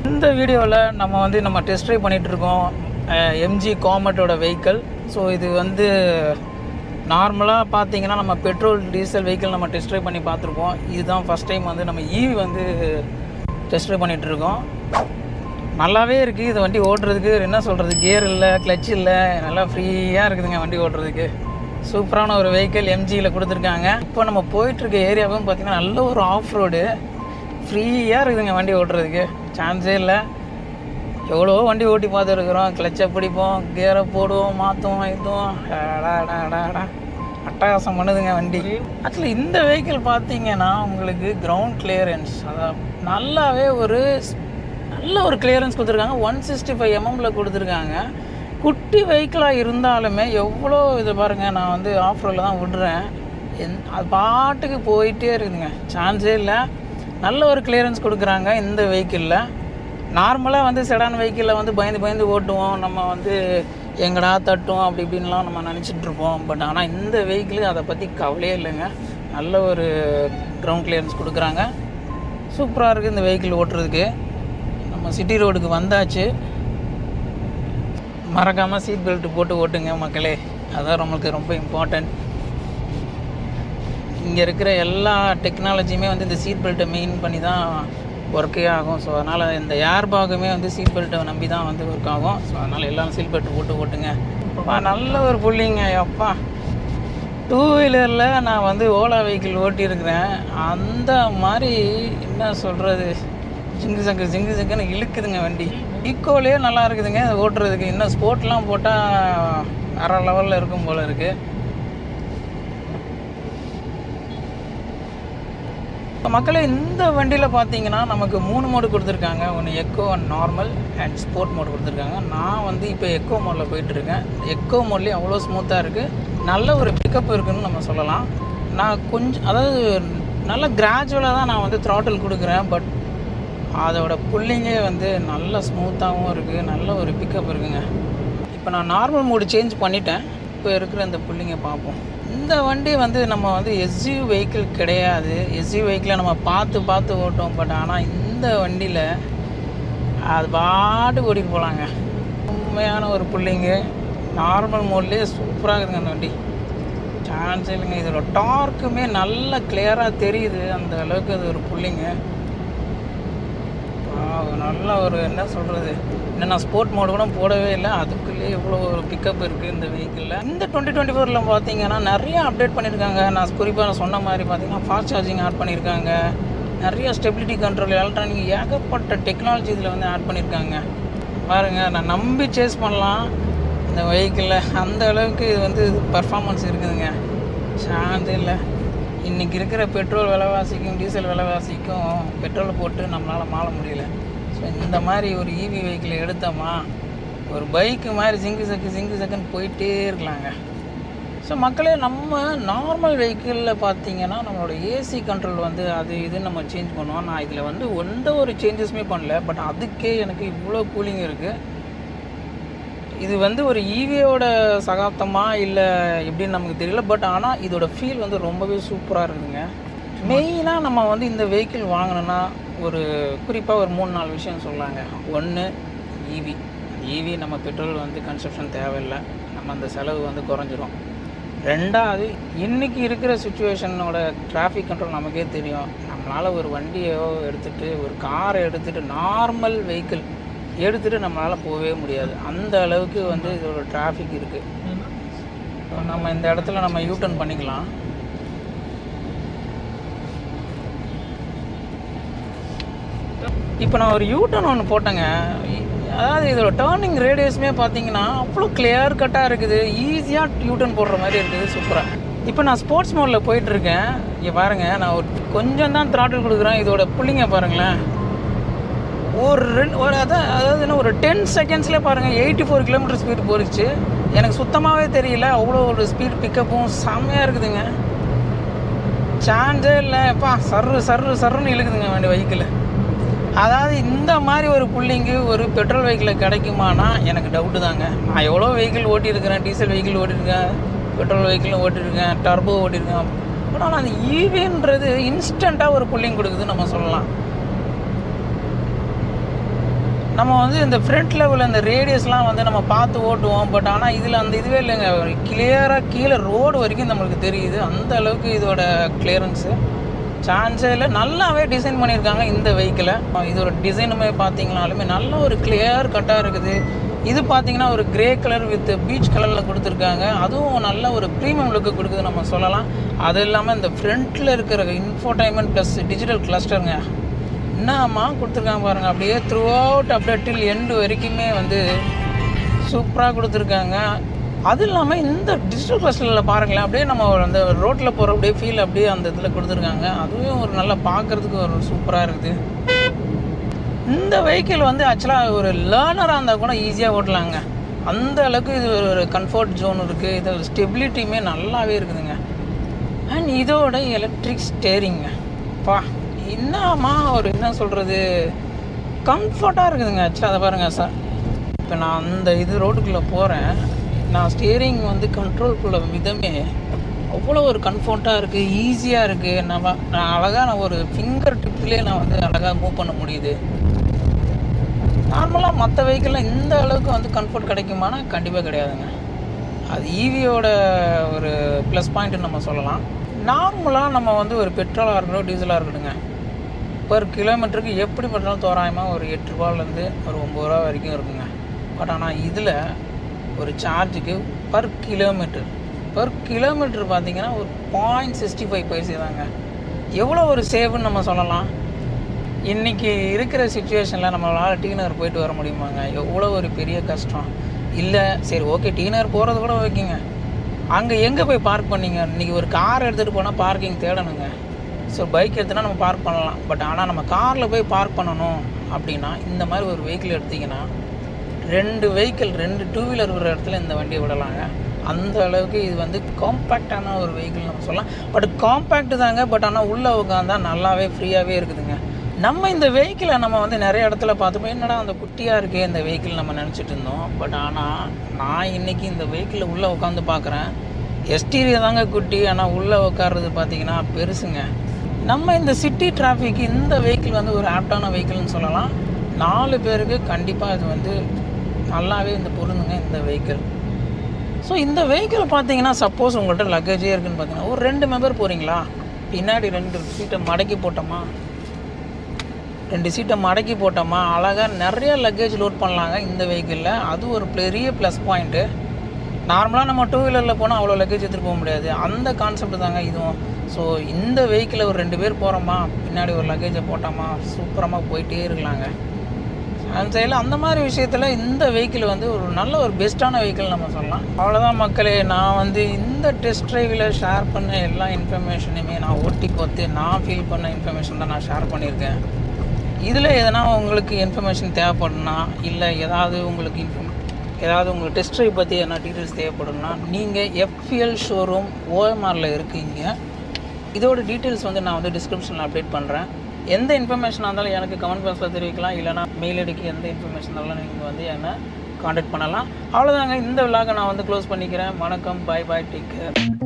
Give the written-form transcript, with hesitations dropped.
இந்த வீடியோவில் நம்ம டெஸ்ட் ட்ரைவ் பண்ணிகிட்ருக்கோம் எம்ஜி காமெட்டோட வெஹிக்கிள். ஸோ இது வந்து நார்மலாக பார்த்தீங்கன்னா நம்ம பெட்ரோல் டீசல் வெஹிக்கிள் நம்ம டெஸ்ட் ட்ரைவ் பண்ணி பார்த்துருக்கோம். இதுதான் ஃபஸ்ட் டைம் வந்து நம்ம ஈவி வந்து டெஸ்ட் ட்ரைவ் பண்ணிகிட்ருக்கோம். நல்லாவே இருக்குது இது வண்டி ஓட்டுறதுக்கு. என்ன சொல்கிறது, கியர் இல்லை, கிளச் இல்லை, நல்லா ஃப்ரீயாக இருக்குதுங்க வண்டி ஓட்டுறதுக்கு. சூப்பரான ஒரு வெஹிக்கிள் எம்ஜியில் கொடுத்துருக்காங்க. இப்போ நம்ம போயிட்டுருக்க ஏரியாவும் பார்த்திங்கன்னா நல்ல ஒரு ஆஃப் ரோடு, ஃப்ரீயாக இருக்குதுங்க வண்டி ஓட்டுறதுக்கு. சான்ஸே இல்லை. எவ்வளோ வண்டி ஓட்டி பார்த்துருக்குறோம், கிளச்சை பிடிப்போம், கியரை போடுவோம், மாற்றுவோம், இதுவும் அட்டகாசம் பண்ணுதுங்க வண்டி. ஆக்சுவலி இந்த வெஹிக்கிள் பார்த்தீங்கன்னா உங்களுக்கு கிரவுண்ட் கிளியரன்ஸ் அதான் நல்லாவே நல்ல ஒரு கிளியரன்ஸ் கொடுத்துருக்காங்க. 165 mm கொடுத்துருக்காங்க. குட்டி வெஹிக்கிளாக இருந்தாலுமே எவ்வளோ இது பாருங்கள், நான் வந்து ஆஃப் ரோடில் தான் விடுறேன், அது பாட்டுக்கு போயிட்டே இருக்குதுங்க. சான்ஸே இல்லை. நல்ல ஒரு கிளியரன்ஸ் கொடுக்குறாங்க இந்த வெஹிக்கிளில். நார்மலாக வந்து செடான் வெஹிக்கிளில் வந்து பயந்து ஓட்டுவோம், நம்ம வந்து எங்கடா தட்டும் அப்படி இப்படின்லாம் நம்ம நினச்சிட்ருப்போம். பட் ஆனால் இந்த வெஹிக்கிளு அதை பற்றி கவலையே இல்லைங்க. நல்ல ஒரு கிரவுண்ட் கிளியரன்ஸ் கொடுக்குறாங்க. சூப்பராக இருக்குது இந்த வெஹிக்கிள் ஓட்டுறதுக்கு. நம்ம சிட்டி ரோடுக்கு வந்தாச்சு. மறக்காமல் சீட் பெல்ட் போட்டு ஓட்டுங்க மக்களே, அதுதான் நம்மளுக்கு ரொம்ப இம்பார்ட்டண்ட். இங்கே இருக்கிற எல்லா டெக்னாலஜியுமே வந்து இந்த சீட் பெல்ட்டை மெயின் பண்ணி தான் ஒர்க்கே ஆகும். ஸோ அதனால் இந்த ஏர் பேக்குமே வந்து சீட் பெல்ட்டை நம்பி தான் வந்து ஒர்க் ஆகும். ஸோ அதனால் எல்லாம் சீட் பெல்ட் போட்டு ஓட்டுங்க. நல்ல ஒரு புள்ளிங்க அப்பா. 2 வீலரில் நான் வந்து ஓலா வெஹிக்கிள் ஓட்டியிருக்கிறேன். அந்த மாதிரி என்ன சொல்கிறது, ஜிங்கு சங்குன்னு இழுக்குதுங்க வண்டி. ஈக்கோலே நல்லா இருக்குதுங்க ஓட்டுறதுக்கு. இன்னும் ஸ்போர்ட்லாம் போட்டால் வேறு லெவலில் இருக்கும் போல் இருக்குது. மக்களே இந்த வண்டியில் பார்த்தீங்கன்னா நமக்கு 3 மோடு கொடுத்துருக்காங்க. ஒன்று echo, and normal, and sport mode கொடுத்துருக்காங்க. நான் வந்து இப்போ எக்கோ மோடில் போயிட்டுருக்கேன். எக்கோ மோட்லேயும் அவ்வளோ ஸ்மூத்தாக இருக்குது, நல்ல ஒரு பிக்கப் இருக்குதுன்னு நம்ம சொல்லலாம். நான் கொஞ்சம் அதாவது நல்ல கிராஜுவலாக தான் நான் வந்து த்ராட்டில் கொடுக்குறேன். பட் அதோட புல்லிங்கே வந்து நல்ல ஸ்மூத்தாகவும் இருக்குது, நல்ல ஒரு பிக்கப் இருக்குதுங்க. இப்போ நான் நார்மல் மோடு சேஞ்ச் பண்ணிட்டேன். இப்போ இருக்கிற இந்த புல்லிங்கை பார்ப்போம். இந்த வண்டி வந்து நம்ம வந்து எஸ்யூவி வெஹிக்கிள் கிடையாது. எஸ்யூவி வெஹிக்கிளை நம்ம பார்த்து ஓட்டோம். பட் ஆனால் இந்த வண்டியில் அது பாட்டு ஓட்டிட்டு போகலாங்க. உண்மையான ஒரு புல்லிங்கு. நார்மல் மோட்லேயே சூப்பராக இருக்குதுங்க அந்த வண்டி. சான்ஸ் இல்லைங்க. இதோட டார்க்குமே நல்ல கிளியராக தெரியுது. அந்த அளவுக்கு அது ஒரு புல்லிங்கு. நல்ல ஒரு என்ன சொல்கிறது, இன்னும் நான் ஸ்போர்ட் மோடு கூட போடவே இல்லை, அதுக்குள்ளேயே இவ்வளோ ஒரு பிக்கப் இருக்குது இந்த வெஹிக்கிளில். இந்த 2024 பார்த்தீங்கன்னா நிறைய அப்டேட் பண்ணியிருக்காங்க. நான் குறிப்பாக சொன்ன மாதிரி பார்த்தீங்கன்னா ஃபாஸ்ட் சார்ஜிங் ஆட் பண்ணியிருக்காங்க. நிறைய ஸ்டெபிலிட்டி கண்ட்ரோல், எலக்ட்ரானிக், ஏகப்பட்ட டெக்னாலஜி இதில் வந்து ஆட் பண்ணியிருக்காங்க. பாருங்கள், நான் நம்பி சேஸ் பண்ணலாம் இந்த வெஹிக்கிளில். அந்த அளவுக்கு இது வந்து பர்ஃபார்மன்ஸ் இருக்குதுங்க. சான்ஸ் இல்லை. இன்றைக்கி இருக்கிற பெட்ரோல் விலைவாசிக்கும் டீசல் விலைவாசிக்கும் பெட்ரோலை போட்டு நம்மளால் மாற முடியல. ஸோ இந்த மாதிரி ஒரு ஈவி வெஹிக்கிளை எடுத்தோமா, ஒரு பைக்கு மாதிரி ஜிங்கு சக்குன்னு போயிட்டே இருக்கலாங்க. ஸோ மக்களே, நம்ம நார்மல் வெஹிக்கிளில் பார்த்தீங்கன்னா நம்மளோட ஏசி கண்ட்ரோல் வந்து அது இதுன்னு நம்ம சேஞ்ச் பண்ணுவோம். நான் இதில் வந்து எந்த ஒரு சேஞ்சஸுமே பண்ணல. பட் அதுக்கே எனக்கு இவ்வளோ கூலிங் இருக்குது. இது வந்து ஒரு ஈவியோட சகாப்தமா இல்லை எப்படின்னு நமக்கு தெரியல. பட் ஆனால் இதோட ஃபீல் வந்து ரொம்பவே சூப்பராக இருக்குதுங்க. மெயினாக நம்ம வந்து இந்த வெஹிக்கிள் வாங்கினோன்னா ஒரு குறிப்பாக ஒரு 3-4 விஷயம் சொல்லாங்க. ஒன்று, ஈவி நம்ம பெட்ரோல் வந்து கன்சப்ஷன் தேவையில்லை, நம்ம அந்த செலவு வந்து குறைஞ்சிரும். 2வது, இன்றைக்கி இருக்கிற சுச்சுவேஷனோட டிராஃபிக் கண்ட்ரோல் நமக்கே தெரியும். நம்மளால் ஒரு வண்டியோ எடுத்துகிட்டு, ஒரு காரை எடுத்துகிட்டு, நார்மல் வெஹிக்கிள் எடுத்துகிட்டு நம்மளால் போகவே முடியாது. அந்த அளவுக்கு வந்து இதோட டிராஃபிக் இருக்குது. நம்ம இந்த இடத்துல நம்ம யூட்டர்ன் பண்ணிக்கலாம். இப்போ நான் ஒரு யூட்டர்ன் ஒன்று போட்டேங்க. அதாவது இதோட டேர்னிங் ரேடியஸுமே பார்த்தீங்கன்னா அவ்வளோ கிளியர் கட்டாக இருக்குது. ஈஸியாக யூட்டர்ன் போடுற மாதிரி இருக்குது. சூப்பராக. இப்போ நான் ஸ்போர்ட்ஸ் மோடில் போயிட்டுருக்கேன். இங்கே பாருங்கள், நான் கொஞ்சம் தான் த்ராட்டில் கொடுக்குறேன். இதோட புள்ளிங்க பாருங்களேன், அதாவது என்ன ஒரு 10 செகண்ட்ஸ்லேயே பாருங்கள் 84 km ஸ்பீடு போயிடுச்சு. எனக்கு சுத்தமாகவே தெரியல. அவ்வளோ ஒரு ஸ்பீட் பிக்கப்பும் செம்மையாக இருக்குதுங்க. சான்ஸே இல்லை. எப்பா சர்ருன்னு இழுக்குதுங்க வண்டி வெஹிக்கிள். அதாவது இந்த மாதிரி ஒரு புல்லிங்கு ஒரு பெட்ரோல் வெஹிக்கிளில் கிடைக்குமானா எனக்கு டவுட்டு தாங்க. நான் எவ்வளோ வெஹிக்கிள் ஓட்டியிருக்கிறேன், டீசல் வெஹிக்கிள் ஓட்டியிருக்கேன், பெட்ரோல் வெஹிக்கிளும் ஓட்டியிருக்கேன், டர்போ ஓட்டியிருக்கேன். பட் ஆனால் அந்த ஈவின்றது இன்ஸ்டண்ட்டாக ஒரு புல்லிங் கொடுக்குதுன்னு நம்ம சொல்லலாம். நம்ம வந்து இந்த ஃப்ரண்ட் லெவலில் இந்த ரேடியஸ்லாம் வந்து நம்ம பார்த்து ஓட்டுவோம். பட் ஆனால் இதில் அந்த இதுவே இல்லைங்க. கிளியராக கீழே ரோடு வரைக்கும் நம்மளுக்கு தெரியுது. அந்த அளவுக்கு இதோட கிளியரன்ஸு சான்ஸே இல்லை. நல்லாவே டிசைன் பண்ணியிருக்காங்க இந்த வெஹிக்கிளை. இதோட டிசைனுமே பார்த்தீங்கனாலுமே நல்ல ஒரு கிளியர் கட்டாக இருக்குது. இது பார்த்தீங்கன்னா ஒரு கிரே கலர் வித் பீச் கலரில் கொடுத்துருக்காங்க. அதுவும் நல்ல ஒரு ப்ரீமியம் லுக்கு கொடுக்குது நம்ம சொல்லலாம். அது இல்லாமல் இந்த ஃப்ரண்ட்டில் இருக்கிற இன்ஃபோடைன்மெண்ட் ப்ளஸ் டிஜிட்டல் கிளஸ்டருங்க என்னம்மா கொடுத்துருக்காங்க பாருங்கள். அப்படியே த்ரூ அவுட் அப்டேட்டில் எண்டு வரைக்குமே வந்து சூப்பராக கொடுத்துருக்காங்க. அது இல்லாமல் இந்த டிஜிட்டல் கிளஸ்டரில் பாருங்களேன், அப்படியே நம்ம அந்த ரோட்டில் போகிற அப்படியே ஃபீல் அப்படியே அந்த இதில் கொடுத்துருக்காங்க. அதுவும் ஒரு நல்லா பார்க்குறதுக்கு ஒரு சூப்பராக இருக்குது. இந்த வெஹிக்கிள் வந்து ஆக்சுவலாக ஒரு லேர்னராக இருந்தால் கூட ஈஸியாக ஓட்டலாங்க. அந்த அளவுக்கு இது ஒரு கம்ஃபர்ட் ஜோன் இருக்குது. இதோட ஸ்டெபிலிட்டியுமே நல்லாவே இருக்குதுங்க. அண்ட் இதோட எலக்ட்ரிக் ஸ்டேரிங்க என்னம்மா ஒரு என்ன சொல்கிறது கம்ஃபர்ட்டாக இருக்குதுங்க. ஆக்சுவலாக அதை பாருங்கள் சார். இப்போ நான் அந்த இது ரோட்டுக்குள்ளே போகிறேன். நான் ஸ்டேரிங் வந்து கண்ட்ரோல்குள்ள விதமே அவ்வளோ ஒரு கம்ஃபர்ட்டாக இருக்குது, ஈஸியாக இருக்குது. நான் அழகாக ஒரு ஃபிங்கர் டிப்லேயே நான் வந்து அழகாக மூவ் பண்ண முடியுது. நார்மலாக மற்ற வெஹிக்கிளில் இந்த அளவுக்கு வந்து கம்ஃபர்ட் கிடைக்குமானா கண்டிப்பாக கிடையாதுங்க. அது ஈவியோட ஒரு ப்ளஸ் பாயிண்ட்டுன்னு நம்ம சொல்லலாம். நார்மலாக நம்ம வந்து ஒரு பெட்ரோலாக இருக்கட்டும் டீசலாக இருக்கட்டுங்க, பர் கிலோமீட்டருக்கு எப்படி பண்ணாலும் தோராயமாக ஒரு 8 ரூபாலேருந்து ஒரு 9 ரூபா வரைக்கும் இருக்குங்க. பட் ஆனால் இதில் ஒரு சார்ஜுக்கு பர் கிலோமீட்டர் பார்த்திங்கன்னா ஒரு 0.65 பைசே தாங்க. எவ்வளோ ஒரு சேவுன்னு நம்ம சொல்லலாம். இன்றைக்கி இருக்கிற சுச்சுவேஷனில் நம்மளால் டி நகர் போயிட்டு வர முடியுமாங்க? எவ்வளோ ஒரு பெரிய கஷ்டம். இல்லை சரி ஓகே டி நகர் போகிறது கூட ஓகேங்க, அங்கே எங்கே போய் பார்க் பண்ணிங்க? இன்றைக்கி ஒரு கார் எடுத்துகிட்டு போனால் பார்க்கிங் தேடணுங்க. ஸோ பைக் எடுத்துனா நம்ம பார்க் பண்ணலாம். பட் ஆனால் நம்ம காரில் போய் பார்க் பண்ணணும் அப்படின்னா இந்த மாதிரி ஒரு வெஹிக்கிள் எடுத்திங்கன்னா 2 டூ வீலர் விடுற இடத்துல இந்த வண்டியை விடலாங்க. அந்த அளவுக்கு இது வந்து காம்பேக்டான ஒரு வெஹிக்கிள் நம்ம சொல்லலாம். பட் காம்பேக்ட் தாங்க. பட் ஆனால் உள்ளே உட்காந்தா நல்லாவே ஃப்ரீயாகவே இருக்குதுங்க. நம்ம இந்த வெஹிக்கிளை நம்ம வந்து நிறைய இடத்துல பார்த்துப்போம், என்னடா அந்த குட்டியாக இருக்கே இந்த வெஹிக்கிள் நம்ம நினச்சிட்டு இருந்தோம். பட் ஆனால் நான் இன்றைக்கி இந்த வெஹிக்கிளில் உள்ளே உட்காந்து பார்க்குறேன். எஸ்டீரியர் தாங்க குட்டி, ஆனால் உள்ளே உட்கார்றது பார்த்திங்கன்னா பெருசுங்க. நம்ம இந்த சிட்டி டிராஃபிக்கு இந்த வெஹிக்கிள் வந்து ஒரு ஆப்டான வெஹிக்கிள்னு சொல்லலாம். 4 பேருக்கு கண்டிப்பாக இது வந்து நல்லாவே இந்த பொருந்துங்க இந்த வெஹிக்கிள். ஸோ இந்த வெஹிக்கிள் பார்த்தீங்கன்னா சப்போஸ் உங்கள்கிட்ட லக்கேஜே இருக்குதுன்னு பார்த்தீங்கன்னா ஒரு 2 மெம்பர் போகிறீங்களா, பின்னாடி 2 சீட்டை மடக்கி போட்டோமா, 2 சீட்டை மடக்கி போட்டோமா அழகாக நிறைய லக்கேஜ் லோட் பண்ணலாங்க இந்த வெஹிக்கிளில். அது ஒரு பெரிய ப்ளஸ் பாயிண்ட்டு. நார்மலாக நம்ம 2 வீலரில் போனால் அவ்வளோ லக்கேஜ் எடுத்துகிட்டு போக முடியாது. அந்த கான்செப்ட் தாங்க இதுவும். ஸோ இந்த வெஹிக்கிளில் ஒரு 2 பேர் போகிறோமா, பின்னாடி ஒரு லக்கேஜை போட்டோமா சூப்பரமாக போயிட்டே இருக்கலாங்க. அந்த சைடில் அந்த மாதிரி விஷயத்தில் இந்த வெஹிக்கிள் வந்து ஒரு நல்ல ஒரு பெஸ்ட்டான வெஹிக்கிள் நம்ம சொல்லலாம். அவ்வளோதான் மக்களே, நான் வந்து இந்த டெஸ்ட் ட்ரைவில் ஷேர் பண்ண எல்லா இன்ஃபர்மேஷனையுமே நான் ஓட்டி பார்த்து நான் ஃபீல் பண்ண இன்ஃபர்மேஷன் தான் நான் ஷேர் பண்ணியிருக்கேன். இதில் எதனா உங்களுக்கு இன்ஃபர்மேஷன் தேவைப்படுனா, இல்லை ஏதாவது உங்களுக்கு டெஸ்ட் ட்ரைவ் பற்றி எதனா டீட்டெயில்ஸ் தேவைப்படும்னா நீங்கள் FPL ஷோரூம் OMRல இருக்கீங்க. இதோட டீட்டெயில்ஸ் வந்து நான் வந்து டிஸ்கிரிப்ஷனில் அப்டேட் பண்ணுறேன். எந்த இன்ஃபர்மேஷனாக இருந்தாலும் எனக்கு கமெண்ட் பாக்ஸில் தெரிவிக்கலாம். இல்லைனா மெயில் ஐடிக்கு எந்த இன்ஃபர்மேஷன் இருந்தாலும் நீங்கள் வந்து என்னை காண்டாக்ட் பண்ணலாம். அவ்வளோதாங்க, இந்த விலாகை நான் வந்து க்ளோஸ் பண்ணிக்கிறேன். வணக்கம், பாய், டேக் கேர்.